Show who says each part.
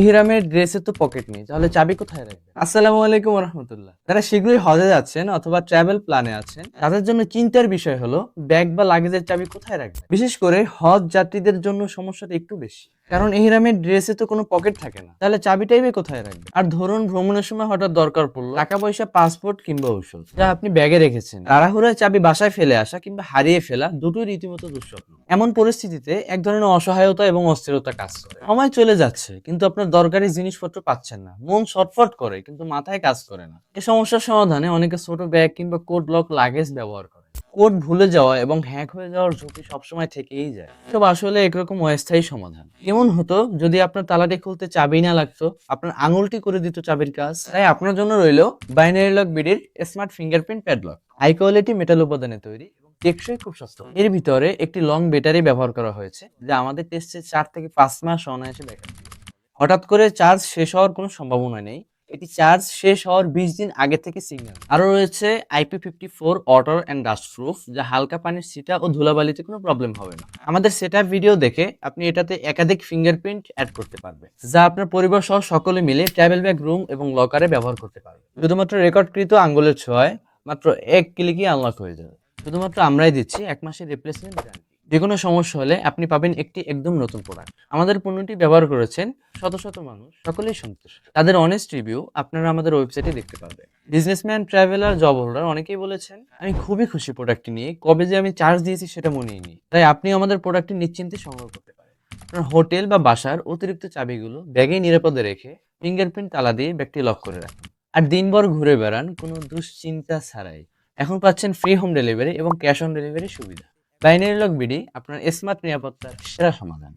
Speaker 1: ইহরামের ড্রেসে তো পকেট নেই, তাহলে চাবি কোথায় রাখবে? আসসালামু আলাইকুম রহমতুল্লাহ। যারা শীঘ্রই হজে যাচ্ছেন অথবা ট্রাভেল প্ল্যানে আছেন, তাদের জন্য চিন্তার বিষয় হলো ব্যাগ বা লাগেজের চাবি কোথায় রাখবে। বিশেষ করে হজ যাত্রীদের জন্য সমস্যাটা একটু বেশি, কারণ ইহরামের ড্রেসে তো কোনো পকেট থাকে না, তাহলে চাবিটাই বা কোথায় রাখবে? আর ধরুন ভ্রমণের সময় হঠাৎ দরকার পড়লো টাকা পয়সা, পাসপোর্ট কিংবা ঔষধ যা আপনি ব্যাগে রেখেছেন, তাড়াহুড়োয় চাবি বাসায় ফেলে আসা কিংবা হারিয়ে ফেলা দুটোই রীতিমতো দুঃস্বপ্ন। এমন পরিস্থিতিতে এক ধরনের অসহায়তা এবং অস্থিরতা কাজ করে। সময় চলে যাচ্ছে কিন্তু আপনার দরকারি জিনিসপত্র পাচ্ছেন না, মন ছটফট করে কিন্তু মাথায় কাজ করে না। এই সমস্যার সমাধানে অনেকে ছোট ব্যাগ কিংবা কোড লক লাগেজ ব্যবহার করে। কোড ভুলে যাওয়া এবং হ্যাক হয়ে যাওয়ার ঝুঁকি সবসময় থেকেই যায়। সব আসলে একরকম অস্থায়ী সমাধান। কেমন হতো যদি আপনার তালাটি খুলতে চাবি না লাগতো, আপনার আঙুলটি করে দিত চাবির কাজ। তাই আপনার জন্য রইলো বাইনারি লক বিডির smart fingerprint padlock. High quality metal উপাদানে তৈরি, টেকসই, খুব সস্তা। এর ভিতরে একটি লং ব্যাটারি ব্যবহার করা হয়েছে, যা আমাদের টেস্টে 4 থেকে 5 মাস অনায়াসে ব্যাকআপ দিবে। হঠাৎ করে চার্জ শেষ হওয়ার কোনো সম্ভাবনা নেই। এটি চার্জ শেষ হওয়ার 20 দিন আগে থেকে সিগন্যাল। আরও রয়েছে IP54 water and dust proof, যা হালকা পানির ছিটা ও ধুলাবালিতে কোনো প্রবলেম হবে না। আমাদের সেটআপ ভিডিও দেখে আপনি এটাতে একাধিক ফিঙ্গারপ্রিন্ট অ্যাড করতে পারবে, যা আপনার পরিবার সহ সকলে মিলে ট্রাভেল ব্যাগ, রুম এবং লকারে ব্যবহার করতে পারবে। শুধুমাত্র রেকর্ডকৃত আঙ্গুলের ছোঁয়ায় মাত্র এক ক্লিকই আনলক হয়ে যাবে। শুধুমাত্র আমরাই দিচ্ছি 1 মাসের রিপ্লেসমেন্ট গ্যারান্টি। যে কোনো সমস্যা হলে আপনি পাবেন একটি একদম নতুন প্রোডাক্ট। আমাদের পণ্যটি ব্যবহার করেছেন শত শত মানুষ, সকলেই সন্তুষ্ট। তাদের অনেস্ট রিভিউ আপনারা আমাদের ওয়েবসাইটে দেখতে পাবেন। বিজনেসম্যান, ট্রাভেলার, জব হোল্ডার অনেকেই বলেছেন, আমি খুবই খুশি প্রোডাক্টটি নিয়ে, কবে যে আমি চার্জ দিয়েছি সেটা মনেই নেই। তাই আপনি আমাদের প্রোডাক্টটি নিশ্চিন্তে সংগ্রহ করতে পারেন। আপনার হোটেল বা বাসার অতিরিক্ত চাবিগুলো ব্যাগে নিরাপদে রেখে ফিঙ্গারপ্রিন্ট তালা দিয়ে ব্যাগটি লক করে রাখুন। আর দিনভর ঘুরে বেড়ান কোনো দুশ্চিন্তা ছাড়াই। এখন পাচ্ছেন ফ্রি হোম ডেলিভারি এবং ক্যাশ অন ডেলিভারি সুবিধা। বাইনারি লক বিডি আপনার স্মার্ট নিরাপত্তার সেরা সমাধান।